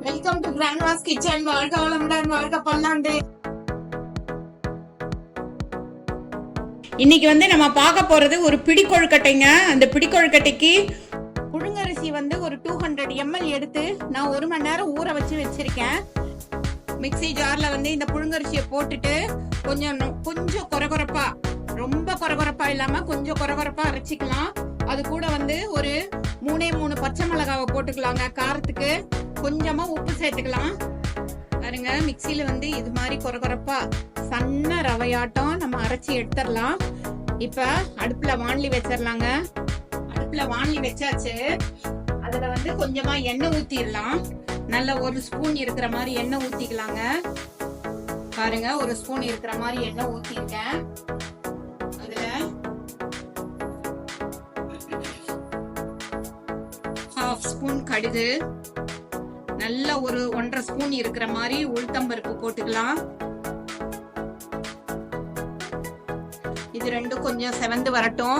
Welcome to Grandma's kitchen. வாழ்க வளமுடன், வாழ்க பல்லாண்டு. இன்னைக்கு நம்ம பார்க்க போறது ஒரு பிடி கொழுக்கட்டைங்க. அந்த பிடி கொழுக்கட்டைக்கு புழுங்கரிசி ஒரு 200 ml எடுத்து நான் 1 மணி நேரம் ஊற வச்சிருக்கேன். மிக்ஸி ஜார்ல இந்த புழுங்கரிசியை போட்டுட்டு கொஞ்சம் கொரகொரப்பா, ரொம்ப கொரகொரப்பா இல்லாம கொஞ்சம் கொரகொரப்பா அரைச்சிக்கலாம். அது கூட ஒரு 3 பச்சை மிளகாவை போட்டுக்கலாங்க. காரத்துக்கு கொஞ்சமா உப்பு சேர்த்துக்கலாம். பாருங்க, மிக்சியில இது மாதிரி கொரகொரப்பா சன்ன ரவையாட்டம் நம்ம அரைச்சி எடுத்துடலாம். இப்ப அடுப்புல வாணலி வச்சிடலாங்க. அடுப்புல வாணலி வச்சாச்சு. அதுல கொஞ்சமா எண்ணெய் ஊத்திடலாம். நல்ல 1 ஸ்பூன் இருக்கிற மாதிரி எண்ணெய் ஊத்திக்கலாங்க. பாருங்க, 1 ஸ்பூன் இருக்கிற மாதிரி எண்ணெய் ஊத்திருக்கேன். அதுல 1/2 ஸ்பூன் கடுகு, நல்ல 1.5 ஸ்பூன் இருக்கிற மாதிரி உளுத்தம்பருப்பு போட்டுக்கலாம். இது ரெண்டும் கொஞ்சம் செவந்து வரட்டும்.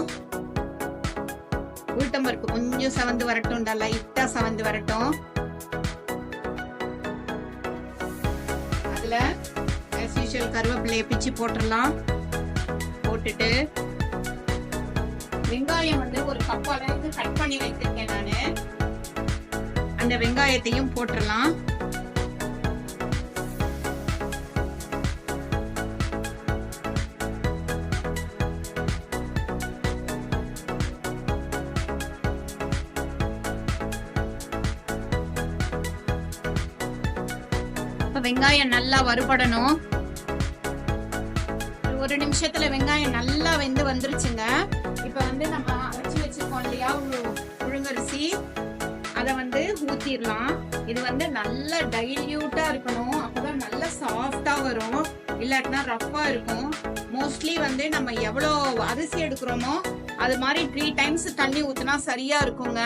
உளுத்தம்பருப்பு கொஞ்சம் செவந்து வரட்டும், லைட்டா செவந்து வரட்டும். அதுல as usual கருவேப்பிலையை பிச்சு போட்டுடலாம். போட்டுட்டு வெங்காயம் 1 கப் அளவுக்கு கட் பண்ணி வைத்திருக்கேன் நானு. அந்த வெங்காயத்தையும் போட்டுடலாம். வெங்காயம் நல்லா வறுபடணும். 1 நிமிஷத்துல வெங்காயம் நல்லா வந்துருச்சுங்க. இப்ப நம்ம அரைச்சி வச்சிருக்கோம் இல்லையா புழுங்கரிசி, அத ஊத்திடலாம். இது நல்ல டைல்யூட்டா இருக்கணும். அப்பதான் நல்ல சாஃப்டா வரும். இல்லாட்டினா ரஃப்பா இருக்கும். மோஸ்ட்லி நம்ம எவ்வளவு அரிசி எடுக்கிறோமோ அது மாதிரி 3 டைம்ஸ் தண்ணி ஊத்தினா சரியா இருக்குங்க.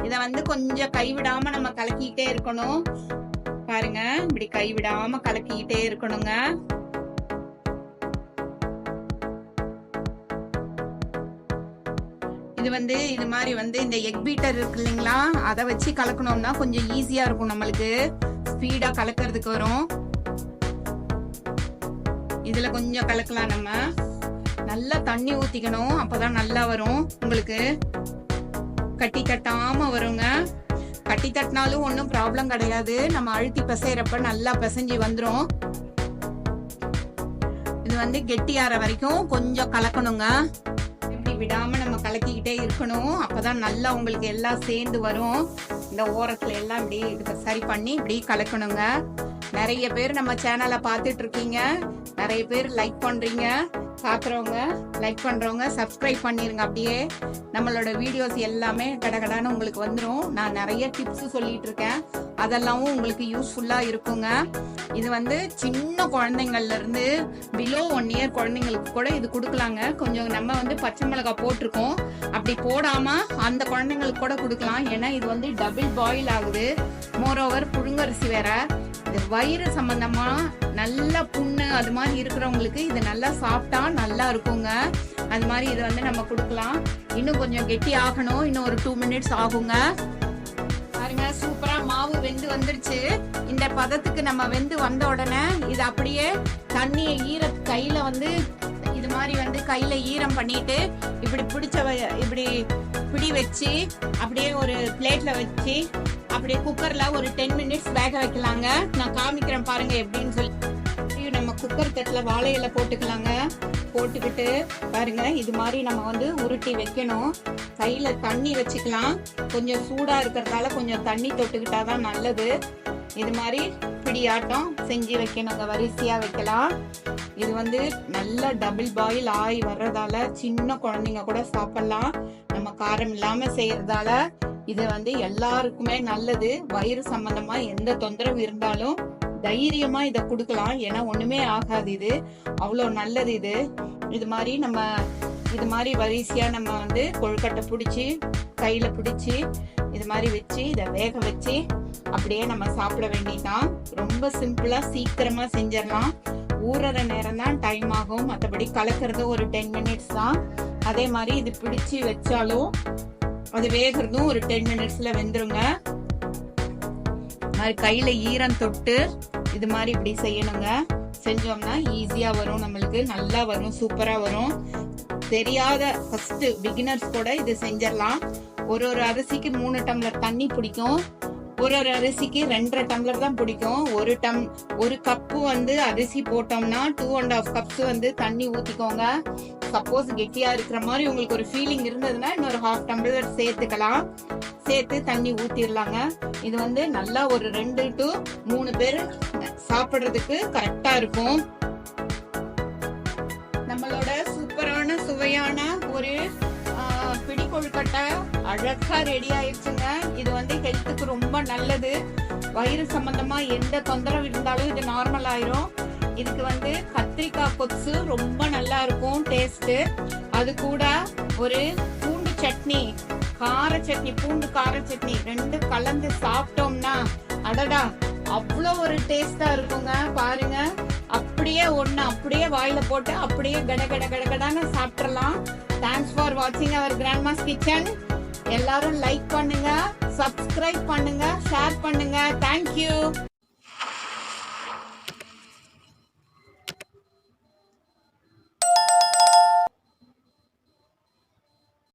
இத கொஞ்சம் கைவிடாம நம்ம கலக்கிட்டே இருக்கணும். பாருங்க, இப்படி கைவிடாம கலக்கிட்டே இருக்கணுங்க. இது இது மாதிரி இந்த எக் பீட்டர் இருக்கு இல்லைங்களா, அதை வச்சு கலக்கணும்னா கொஞ்சம் ஈஸியா இருக்கும். நம்மளுக்கு ஸ்பீடா கலக்கிறதுக்கு வரும். இதுல கொஞ்சம் கலக்கலாம். நம்ம நல்லா தண்ணி ஊத்திக்கணும். அப்பதான் நல்லா வரும். உங்களுக்கு கட்டி தட்டாம வருங்க. கட்டி தட்டினாலும் ஒன்னும் ப்ராப்ளம் கிடையாது. நம்ம அழுத்தி பிசைறப்ப நல்லா பிசைஞ்சு வந்துரும். இது கெட்டியாற வரைக்கும் கொஞ்சம் கலக்கணுங்க. விடாம நம்ம கலக்கிக்கிட்டே இருக்கணும். அப்பதான் நல்லா உங்களுக்கு எல்லாம் சேர்ந்து வரும். இந்த ஓரத்துல எல்லாம் இப்படி இதுக்கு சரி பண்ணி இப்படி கலக்கணுங்க. நிறைய பேர் நம்ம சேனலை பார்த்துட்டு இருக்கீங்க. நிறைய பேர் லைக் பண்றீங்க. பாக்குறவங்க லைக் பண்றவங்க சப்ஸ்கிரைப் பண்ணிருங்க. அப்படியே நம்மளோட வீடியோஸ் எல்லாமே கடகடான்னு உங்களுக்கு வந்துடும். நான் நிறைய டிப்ஸ் சொல்லிட்டு இருக்கேன். அதெல்லாம் உங்களுக்கு யூஸ்ஃபுல்லா இருக்குங்க. இது சின்ன குழந்தைங்கள்ல இருந்து பிலோ 1 இயர் குழந்தைங்களுக்கு கூட இது கொடுக்கலாங்க. கொஞ்சம் நம்ம பச்சை மிளகாய் போட்டிருக்கோம். அப்படி போடாம அந்த குழந்தைங்களுக்கு கூட கொடுக்கலாம். ஏன்னா இது டபுள் பாயில் ஆகுது. மோரோவர் புழுங்கரிசி வேற. இது வயிறு சம்பந்தமா நல்ல புண்ணு அது மாதிரி இருக்கிறவங்களுக்கு இது நல்லா சாப்பிட்டா நல்லா இருக்குங்க. அது மாதிரி இது நம்ம கொடுக்கலாம். இன்னும் கொஞ்சம் கெட்டி ஆகணும். இன்னும் ஒரு 2 மினிட்ஸ் ஆகுங்க. பாருங்க, சூப்பரா மாவு வெந்து வந்துருச்சு. இந்த பதத்துக்கு நம்ம வெந்து வந்த உடனே இது அப்படியே தண்ணியை கையில இது மாதிரி கையில ஈரம் பண்ணிட்டு இப்படி இப்படி பிடி வச்சு அப்படியே ஒரு பிளேட்ல வச்சு அப்படியே குக்கர்ல ஒரு 10 மினிட்ஸ் வேக வைக்கலாங்க. நான் காமிக்கிறேன் பாருங்க எப்படின்னு சொல்லி. நம்ம குக்கர் தட்டுல வாழை இலை போட்டுக்கலாங்க. போட்டுக்கிட்டு பாருங்க, இது மாதிரி நம்ம உருட்டி வைக்கணும். கையில தண்ணி வச்சுக்கலாம். கொஞ்சம் சூடா இருக்கிறதால கொஞ்சம் தண்ணி தொட்டுக்கிட்டாதான் நல்லது. இது மாதிரி பிடியாட்டம் செஞ்சு வைக்கணுங்க. வரிசையா வைக்கலாம். இது நல்ல டபுள் பாயில் ஆகி வர்றதால சின்ன குழந்தைங்க கூட சாப்பிடலாம். நம்ம காரம் இல்லாம செய்யறதால இது எல்லாருக்குமே நல்லது. வயிறு சம்பந்தமா எந்த தொந்தரவு இருந்தாலும் தைரியமா இத குடுக்கலாம். ஏன்னா ஒண்ணுமே ஆகாது. இது அவ்வளவு நல்லது. இது மாதிரி நம்ம இது மாதிரி வரிசையா நம்ம கொழுக்கட்டை பிடிச்சி கையில பிடிச்சி இது மாதிரி வச்சு இத வேக வச்சு அப்படியே நம்ம சாப்பிட வேண்டியதுதான். ரொம்ப சிம்பிளா சீக்கிரமா செஞ்சிடலாம். ஊறுற நேரம் தான் டைம் ஆகும். மற்றபடி கலக்கிறது ஒரு 10 மினிட்ஸ் தான். அதே மாதிரி இது பிடிச்சு வச்சாலும் அது வேகிறதும் ஒரு 10 மினிட்ஸ்ல வெந்துருங்க. மாதிரி கையில ஈரம் தொட்டு இது மாதிரி இப்படி செய்யணுங்க. செஞ்சோம்னா ஈஸியா வரும், நம்மளுக்கு நல்லா வரும், சூப்பரா வரும். தெரியாத ஃபர்ஸ்ட் பிகினர்ஸ் கூட இது செஞ்சிடலாம். ஒரு அரிசிக்கு 3 டம்ளர் தண்ணி பிடிக்கும். ஒரு அரிசிக்கு 2.5 டம்ளர் தான் பிடிக்கும். ஒரு கப்பு வந்து அரிசி போட்டோம்னா 2.5 கப்ஸ் வந்து தண்ணி ஊத்திக்கோங்க. சப்போஸ் கெட்டியா இருக்கிற மாதிரி உங்களுக்கு ஒரு ஃபீலிங் இருந்ததுன்னா இன்னொரு 1/2 டம்ளர் சேர்த்துக்கலாம். சேர்த்து தண்ணி ஊத்திடலாங்க. இது வந்து நல்லா ஒரு 2 to 3 பேர் சாப்பிடுறதுக்கு கரெக்டா இருக்கும். நம்மளோட சூப்பரான சுவையான ஒரு பிடி கொழுக்கட்டை அழகா ரெடி ஆயிடுச்சுங்க. இது வந்து ஹெல்த்துக்கு ரொம்ப நல்லது. வயிறு சம்பந்தமா எந்த தொந்தரவு இருந்தாலும் இது நார்மல் ஆயிரும். இதுக்கு வந்து கத்திரிக்காய் கொத்து ரொம்ப நல்லா இருக்கும் டேஸ்ட். அது கூட ஒரு பூண்டு சட்னி, கார சட்னி, பூண்டு கார சட்னி 2 கலந்து சாப்பிட்டோம்னா அடடா அவ்வளோ ஒரு டேஸ்டா இருக்குங்க. பாருங்க, அப்படியே வாயில போட்டு அப்படியே கடகடான்னு சாப்பிடலாம். தேங்க்ஸ் ஃபார் வாட்சிங் அவர் கிராண்ட்மாஸ் கிச்சன். எல்லாரும் லைக் பண்ணுங்க, சப்ஸ்கிரைப் பண்ணுங்க, ஷேர் பண்ணுங்க. தேங்க்யூ.